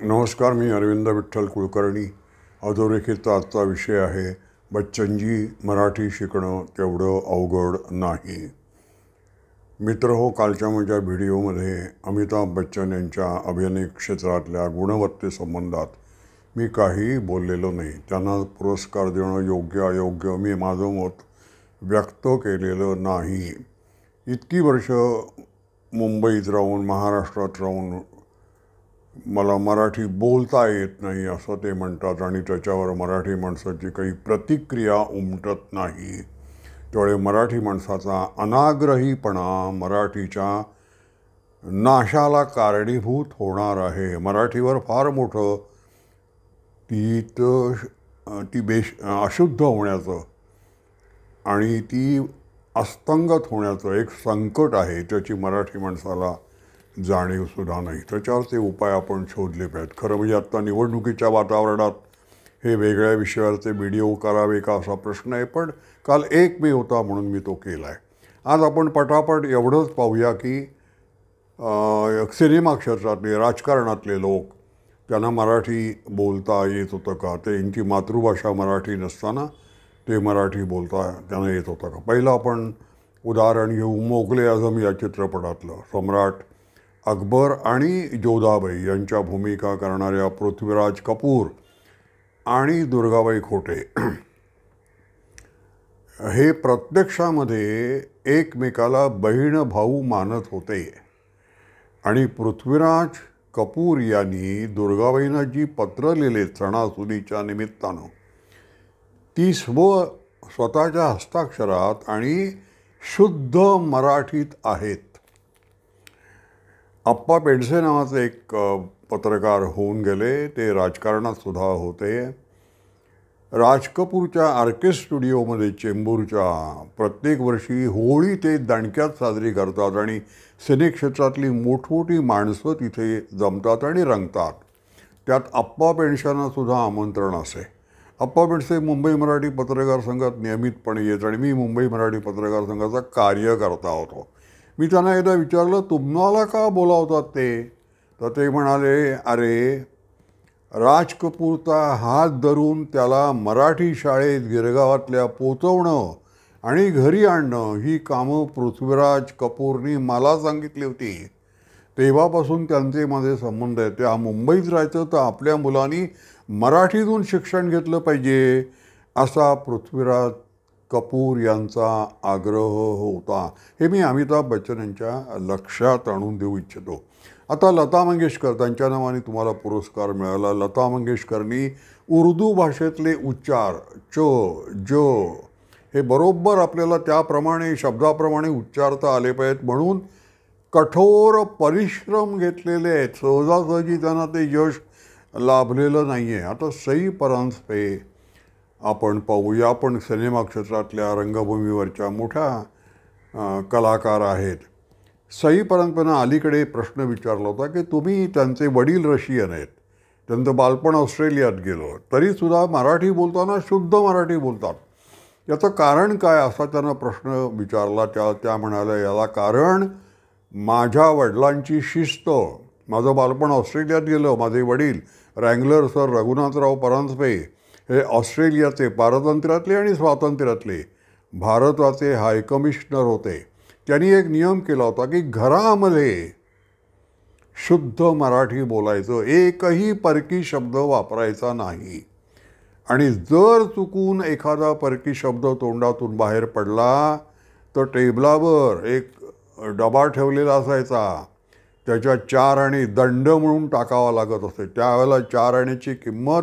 नमस्कार, मी अरविंद विठ्ठल कुलकर्णी. अधोरेखितचा आजचा विषय आहे बच्चनजी, मराठी शिकणं तेवढं अवघड नाही. मित्र हो, कालच्या माझ्या व्हिडिओमध्ये अमिताभ बच्चन यांच्या अभिनय क्षेत्रातल्या गुणवत्ते संबंधात मी काही बोललेलो नाही. त्यांना पुरस्कार देणं योग्य अयोग्य मी माझं मत व्यक्त केलेलं नाही. इतकी वर्ष मुंबईत राहून, महाराष्ट्रात राहून मला मराठी बोलता येत नाही असं ते म्हणतात आणि त्याच्यावर मराठी माणसाची काही प्रतिक्रिया उमटत नाही. त्यामुळे मराठी माणसाचा अनाग्रहीपणा मराठीच्या नाशाला कारणीभूत होणार आहे. मराठीवर फार मोठं ती अशुद्ध होण्याचं आणि ती अस्तंगत होण्याचं एक संकट आहे. त्याची मराठी माणसाला जाणीवसुद्धा नाही. त्याच्यावरचे उपाय आपण शोधले पाहिजेत. खरं म्हणजे आत्ता निवडणुकीच्या वातावरणात हे वेगळ्या विषयावरचे व्हिडिओ करावे का असा प्रश्न आहे, पण काल 1 मे होता म्हणून मी तो केला आहे. आज आपण पटापट एवढंच पाहूया की सिनेमा क्षेत्रातले, राजकारणातले लोक, त्यांना मराठी बोलता येत होतं का? त्यांची मातृभाषा मराठी नसताना ते मराठी बोलता त्यांना येत होतं का? पहिलं आपण उदाहरण घेऊ मोगले आझम या चित्रपटातलं. सम्राट अकबर आणि जोधाबाई यांच्या भूमिका करणाऱ्या पृथ्वीराज कपूर आणि दुर्गाबाई खोटे हे प्रत्यक्षामध्ये एकमेकाला बहीण भाऊ मानत होते आणि पृथ्वीराज कपूर यांनी दुर्गाबाईंना जी पत्र लिहिलेत सणासुदीच्या निमित्तानं, ती स्वतःच्या हस्ताक्षरात आणि शुद्ध मराठीत आहेत. आप्पा पेंडसे नावाचे एक पत्रकार होऊन गेले. ते राजकारणात सुद्धा होते. राज कपूरच्या आर.के. स्टुडिओमध्ये चेंबूरच्या प्रत्येक वर्षी होळी ते दणक्यात साजरी करतात आणि सिनेक्षेत्रातली मोठमोठी माणसं तिथे जमतात आणि रंगतात. त्यात आप्पा पेंडशांना सुद्धा आमंत्रण असे. आप्पा पेंडसे मुंबई मराठी पत्रकार संघात नियमितपणे येत आणि मी मुंबई मराठी पत्रकार संघाचा कार्यकर्ता होतो. मी त्यांना एकदा विचारलं, तुम्हाला का बोलावतात ते? तर ते म्हणाले, अरे राज कपूरचा हात धरून त्याला मराठी शाळेत गिरगावातल्या पोचवणं आणि घरी आणणं ही कामं पृथ्वीराज कपूरनी मला सांगितली होती. तेव्हापासून त्यांचे माझे संबंध आहेत. त्या मुंबईत राहायचं तर आपल्या मुलांनी मराठीतून शिक्षण घेतलं पाहिजे असा पृथ्वीराज कपूर यांचा आग्रह होता. हे मी अमिताभ बच्चन यांच्या लक्षात आणून देऊ इच्छितो. आता लता मंगेशकर, त्यांच्या नावाने तुम्हाला पुरस्कार मिळाला. लता मंगेशकरनी उर्दू भाषेतले उच्चार च ज हे बरोबर आपल्याला त्याप्रमाणे शब्दाप्रमाणे उच्चारता आले पाहिजेत म्हणून कठोर परिश्रम घेतलेले आहेत. सहजासहजी त्यांना ते यश लाभलेलं नाही आहे. आता सई परांजपे आपण पाहूया. आपण सिनेमा क्षेत्रातल्या रंगभूमीवरच्या मोठ्या कलाकार आहेत. सई परांजपेंना अलीकडे प्रश्न विचारला होता की तुम्ही, त्यांचे वडील रशियन आहेत, त्यांचं बालपण ऑस्ट्रेलियात गेलं, तरीसुद्धा मराठी बोलताना शुद्ध मराठी बोलतात. याचं कारण काय असा त्यांना प्रश्न विचारला. त्या म्हणाल्या, याला कारण माझ्या वडिलांची शिस्त. माझं बालपण ऑस्ट्रेलियात गेलं. माझे वडील रँगलर सर रघुनाथराव परांजपे हे ऑस्ट्रेलियाचे पारतंत्र्यातले आणि स्वातंत्र्यातले भारताचे हायकमिशनर होते. त्यांनी एक नियम केला होता की घरामध्ये शुद्ध मराठी बोलायचं, एकही परकी शब्द वापरायचा नाही. आणि जर चुकून एखादा परकी शब्द तोंडातून बाहेर पडला तर टेबलावर एक डबा ठेवलेला असायचा, त्याच्या 4 आणे दंड म्हणून टाकावा लागत असे. त्यावेळेला 4 आण्याची किंमत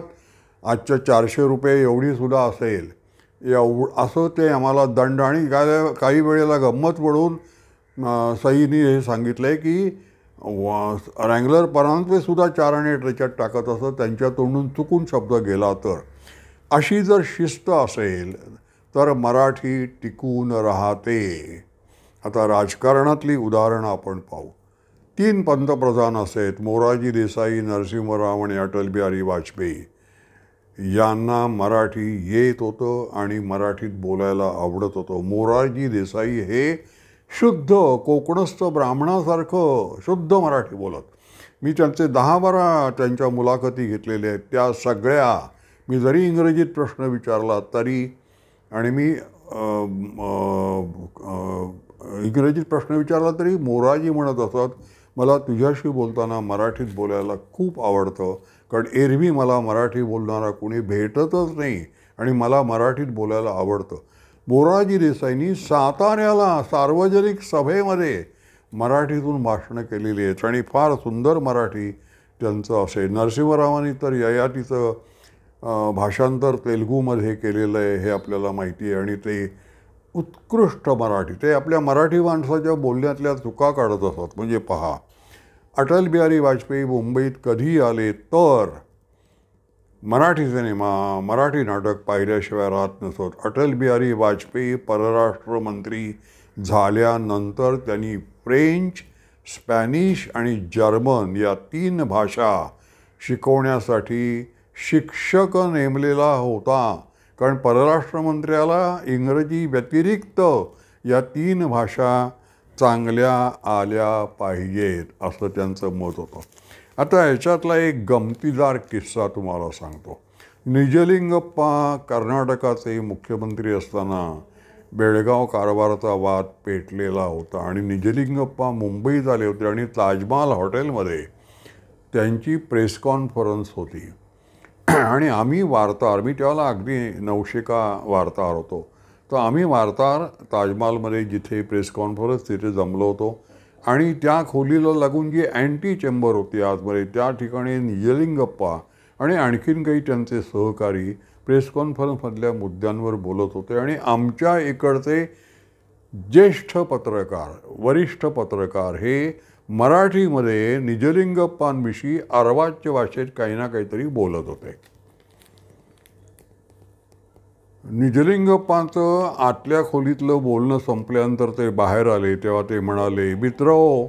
आजच्या 400 रुपये एवढीसुद्धा असेल. असं ते आम्हाला दंड. आणि काही वेळेला गंमत म्हणून सईनी हे सांगितलं आहे की रँगलर परांजपेसुद्धा 4 आणे त्याच्यात टाकत असत, त्यांच्या तोंडून चुकून शब्द गेला तर. अशी जर शिस्त असेल तर मराठी टिकून राहते. आता राजकारणातली उदाहरणं आपण पाहू. 3 पंतप्रधान असेत, मोरारजी देसाई, नरसिंहराव आणि अटल बिहारी वाजपेयी. यांना मराठी येत होतं आणि मराठीत बोलायला आवडत होतं. मोरारजी देसाई हे शुद्ध कोकणस्थ ब्राह्मणासारखं शुद्ध मराठी बोलत. मी त्यांचे 10-12 त्यांच्या मुलाखती घेतलेल्या आहेत. त्या सगळ्या मी जरी इंग्रजीत प्रश्न विचारला तरी आणि मी इंग्रजीत प्रश्न विचारला तरी मोराजी म्हणत असत, मला तुझ्याशी बोलताना मराठीत बोलायला खूप आवडतं, कारण एरवी मला मराठी बोलणारा कोणी भेटतच नाही आणि मला मराठीत बोलायला आवडतं. मोरारजी देसाईंनी साताऱ्याला सार्वजनिक सभेमध्ये मराठीतून भाषणं केलेली आहेत आणि फार सुंदर मराठी त्यांचं असे. नरसिंहरावांनी तर ययातीचं भाषांतर तेलुगूमध्ये केलेलं आहे हे आपल्याला माहिती आहे आणि ते उत्कृष्ट मराठी. ते आपल्या मराठी माणसाच्या बोलण्यातल्या चुका काढत असत. म्हणजे पहा, अटल बिहारी वाजपेयी मुंबईत कधी आले तर मराठी सिनेमा मराठी नाटक पाहिल्याशिवाय राहत नसत. अटल बिहारी वाजपेयी परराष्ट्र मंत्री झाल्यानंतर त्यांनी फ्रेंच, स्पॅनिश आणि जर्मन या 3 भाषा शिकवण्यासाठी शिक्षक नेमलेला होता. कारण परराष्ट्रमंत्र्याला इंग्रजी व्यतिरिक्त या 3 भाषा चांगल्या आल्या पाहिजेत असं त्यांचं मत होतं. आता याच्यातला एक गमतीदार किस्सा तुम्हाला सांगतो. निजलिंगप्पा कर्नाटकाचे मुख्यमंत्री असताना बेळगाव कारभाराचा वाद पेटलेला होता आणि निजलिंगप्पा मुंबईत आले होते आणि ताजमहाल हॉटेलमध्ये त्यांची प्रेस कॉन्फरन्स होती आणि आम्ही वार्ताहर, मी त्यावेळेला अगदी नवशिका वार्ताहर होतो, तर आम्ही वार्ताहर ताजमहालमध्ये जिथे प्रेस कॉन्फरन्स तिथे जमलो होतो आणि त्या खोलीला लागून जी अँटी चेंबर होती आतमध्ये त्या ठिकाणी निजलिंगप्पा आणि आणखीन काही त्यांचे सहकारी प्रेस कॉन्फरन्समधल्या मुद्द्यांवर बोलत होते आणि आमच्या इकडचे ज्येष्ठ पत्रकार, वरिष्ठ पत्रकार हे मराठीमध्ये निजलिंगप्पांविषयी अर्वाच्य भाषेत काही ना काहीतरी बोलत होते. निजलिंगप्पांचं आतल्या खोलीतलं बोलणं संपल्यानंतर ते बाहेर आले तेव्हा ते म्हणाले, मित्रहो,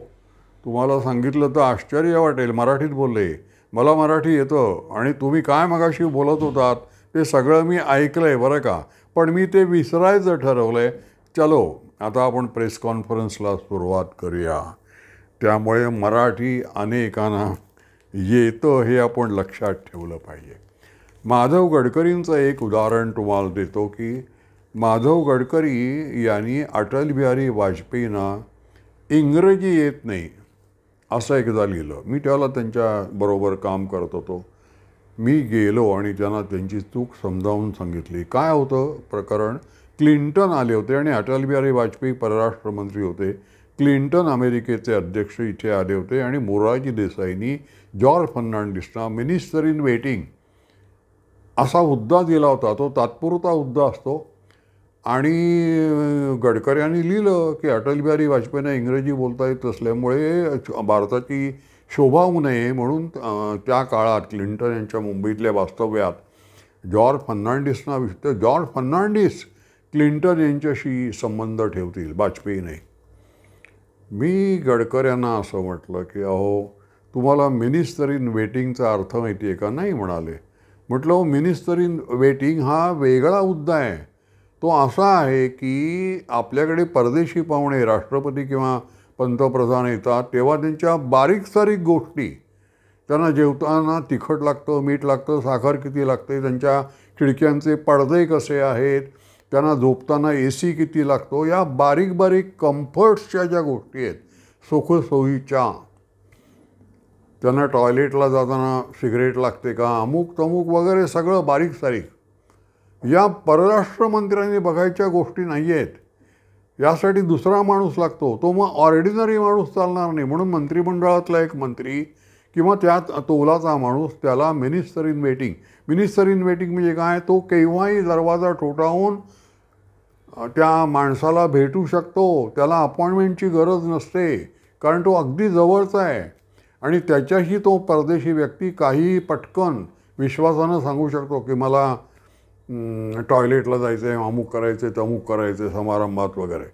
तुम्हाला सांगितलं तर आश्चर्य वाटेल, मराठीत बोलले, मला मराठी येतं आणि तुम्ही काय मगाशी बोलत होतात ते सगळं मी ऐकलं आहे बरं का, पण मी ते विसरायचं ठरवलं आहे. चलो आता आपण प्रेस कॉन्फरन्सला सुरुवात करूया. त्यामुळे मराठी अनेकांना येतं हे आपण लक्षात ठेवलं पाहिजे. माधव गडकरींचं एक उदाहरण तुम्हाला देतो की माधव गडकरी यांनी अटल बिहारी वाजपेयींना इंग्रजी येत नाही असं एकदा लिहिलं. मी त्याला त्यांच्याबरोबर काम करत होतो. मी गेलो आणि त्यांना त्यांची चूक समजावून सांगितली. काय होतं प्रकरण, क्लिंटन आले होते आणि अटल बिहारी वाजपेयी परराष्ट्रमंत्री होते. क्लिंटन अमेरिकेचे अध्यक्ष इथे आले होते आणि मोरारजी देसाईंनी जॉर्ज फर्नांडिसना मिनिस्टर इन वेटिंग असा हुद्दा दिला होता. तो तात्पुरता हुद्दा असतो आणि गडकऱ्यांनी लिहिलं की अटल बिहारी वाजपेयींना इंग्रजी बोलता येत असल्यामुळे भारताची शोभा होऊ नये म्हणून त्या काळात क्लिंटन यांच्या मुंबईतल्या वास्तव्यात जॉर्ज फर्नांडिस क्लिंटन यांच्याशी संबंध ठेवतील, वाजपेयी नाही. मी गडकऱ्यांना असं म्हटलं की अहो, तुम्हाला मिनिस्टर इन वेटिंगचा अर्थ माहिती आहे का? नाही म्हणाले. म्हटलं मिनिस्टर इन वेटिंग हा वेगळा मुद्दा आहे. तो असा आहे की आपल्याकडे परदेशी पाहुणे राष्ट्रपती किंवा पंतप्रधान येतात तेव्हा त्यांच्या बारीक सारीक गोष्टी, त्यांना जेवताना तिखट लागतं, मीठ लागतं, साखर किती लागते, त्यांच्या खिडक्यांचे पडदे कसे आहेत, त्यांना झोपताना AC किती लागतो, या बारीक बारीक कम्फर्ट्सच्या ज्या गोष्टी आहेत, सुखसोयीच्या, त्यांना टॉयलेटला जाताना सिगरेट लागते का, अमुक तमुक वगैरे सगळं बारीक सारीक, या परराष्ट्रमंत्र्यांनी बघायच्या गोष्टी नाही आहेत. यासाठी दुसरा माणूस लागतो. तो मग ऑर्डिनरी माणूस चालणार नाही. म्हणून मंत्रिमंडळातला एक मंत्री किंवा त्यात तोलाचा माणूस त्याला minister in waiting. Minister in waiting म्हणजे काय? तो केव्हाही दरवाजा ठोठावून त्या माणसाला भेटू शकतो. त्याला अपॉइंटमेंटची गरज नसते कारण तो अगदी जवळचा आहे आणि त्याच्याशी तो परदेशी व्यक्ती काही पटकन विश्वासानं सांगू शकतो की मला टॉयलेटला जायचं आहे, अमुक करायचं आहे, तमुक करायचं आहे, समारंभात वगैरे.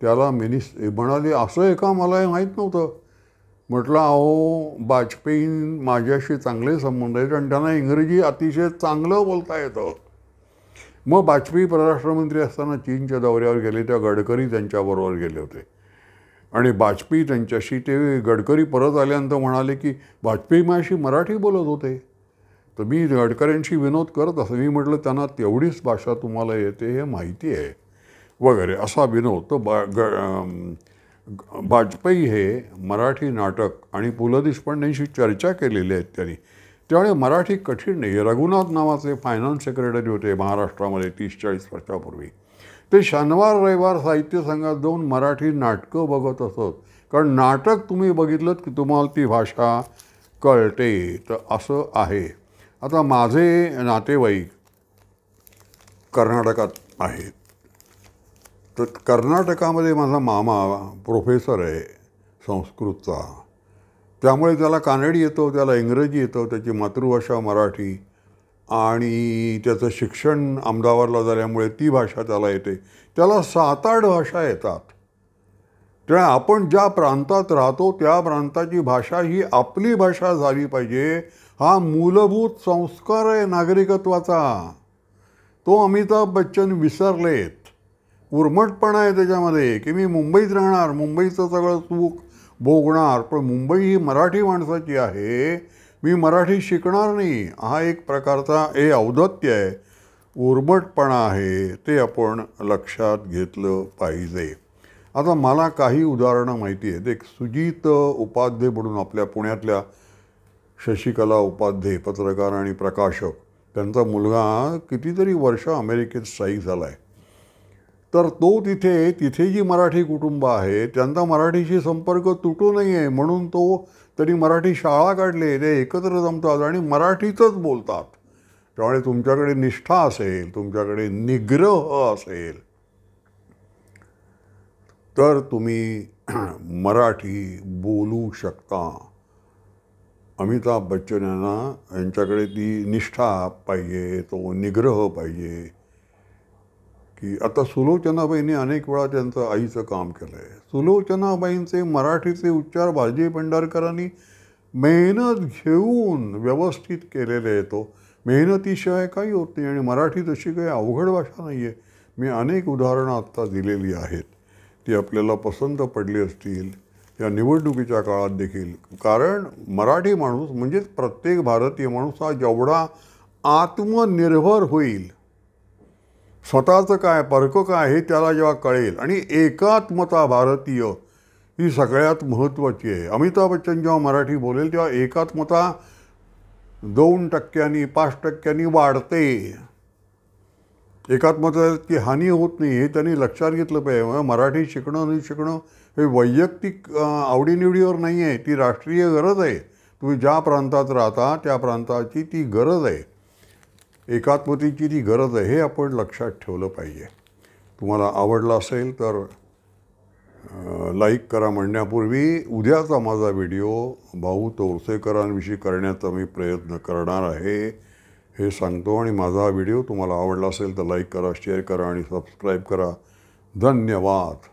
त्याला म्हणाले, असं आहे का, मला हे माहीत नव्हतं. म्हटलं अहो, वाजपेयी माझ्याशी चांगले संबंध आहेत आणि त्यांना इंग्रजी अतिशय चांगलं बोलता येतं. मग वाजपेयी परराष्ट्रमंत्री असताना चीनच्या दौऱ्यावर गेले तेव्हा गडकरी त्यांच्याबरोबर गेले होते आणि वाजपेयी त्यांच्याशी ते गडकरी परत आल्यानंतर म्हणाले की वाजपेयी माझ्याशी मराठी बोलत होते. तर मी गडकऱ्यांशी विनोद करत असं मी म्हटलं त्यांना तेवढीच भाषा तुम्हाला येते हे माहिती आहे वगैरे असा विनोद. तर वाजपेयी हे मराठी नाटक आणि पु ल देशपांडेंशी चर्चा केलेली आहेत त्यांनी. त्यामुळे मराठी कठीण नाही. रघुनाथ नावाचे फायनान्स सेक्रेटरी होते महाराष्ट्रामध्ये 30-40 वर्षापूर्वी. ते शनिवार रविवार साहित्य संघात जाऊन मराठी नाटकं बघत असत. कारण नाटक तुम्ही बघितलं की तुम्हाला ती भाषा कळते. तर असं आहे. आता माझे नातेवाईक कर्नाटकात आहेत. तर कर्नाटकामध्ये माझा मामा प्रोफेसर आहे संस्कृतचा. त्यामुळे त्याला कानडी येतं, त्याला इंग्रजी येतं, त्याची मातृभाषा मराठी आणि त्याचं शिक्षण अहमदाबादला झाल्यामुळे ती भाषा त्याला येते. त्याला 7-8 भाषा येतात. तेव्हा आपण ज्या प्रांतात राहतो त्या प्रांताची भाषा ही आपली भाषा झाली पाहिजे. हा मूलभूत संस्कार आहे नागरिकत्वाचा. तो अमिताभ बच्चन विसरलेत. उर्मटपणा आहे त्याच्यामध्ये की मी मुंबईत राहणार, मुंबईचं सगळं सुख भोगणार, पण मुंबई ही मराठी माणसाची आहे, मी मराठी शिकणार नाही. हा एक प्रकारचा औद्धत्य आहे, उर्मटपणा आहे. ते आपण लक्षात घेतलं पाहिजे. आता मला काही उदाहरणं माहिती आहेत. एक सुजित उपाध्ये म्हणून आपल्या पुण्यातल्या शशिकला उपाध्ये पत्रकार आणि प्रकाशक, त्यांचा मुलगा कितीतरी वर्ष अमेरिकेत स्थायिक झाला आहे. तर तो तिथे जी मराठी कुटुंब आहे त्यांचा मराठीशी संपर्क तुटू नाही आहे म्हणून त्यांनी मराठी शाळा काढले. ते एकत्र जमतात आणि मराठीतच बोलतात. त्यामुळे तुमच्याकडे निष्ठा असेल, तुमच्याकडे निग्रह असेल तर तुम्ही मराठी बोलू शकता. अमिताभ बच्चन यांच्याकडे ती निष्ठा पाहिजे, तो निग्रह पाहिजे. की आता सुलोचनाबाईंनी अनेक वेळा त्यांचं आईचं काम केलं आहे. सुलोचनाबाईंचे मराठीचे उच्चार बाजी पेंढारकरांनी मेहनत घेऊन व्यवस्थित केलेले आहे. तो मेहनतीशिवाय काही होत नाही. आणि मराठी तशी काही अवघड भाषा नाही आहे. मी अनेक उदाहरणं आत्ता दिलेली आहेत. ती आपल्याला पसंत पडली असतील या निवडणुकीच्या काळात देखील. कारण मराठी माणूस म्हणजेच प्रत्येक भारतीय माणूस हा जेवढा आत्मनिर्भर होईल, स्वतःचं काय परकं काय हे त्याला जेव्हा कळेल, आणि एकात्मता भारतीय ही सगळ्यात महत्त्वाची आहे. अमिताभ बच्चन जेव्हा मराठी बोलेल तेव्हा एकात्मता 2%, 5% वाढते. एकात्मतेची हानी होत नाही हे त्यांनी लक्षात घेतलं पाहिजे. मराठी शिकणं नाही शिकणं हे वैयक्तिक आवडीनिवडीवर नाही आहे, ती राष्ट्रीय गरज आहे. तुम्ही ज्या प्रांतात राहता त्या प्रांताची ती गरज आहे, एकात्मतेची ती गरज आहे. हे आपण लक्षात ठेवलं पाहिजे. तुम्हाला आवडलं असेल तर लाईक करा. म्हणण्यापूर्वी उद्याचा माझा व्हिडिओ भाऊ तोरसेकरांविषयी करण्याचा मी प्रयत्न करणार आहे हे सांगतो. आणि माझा व्हिडिओ तुम्हाला आवडला असेल तर लाईक करा, शेअर करा आणि सबस्क्राईब करा. धन्यवाद.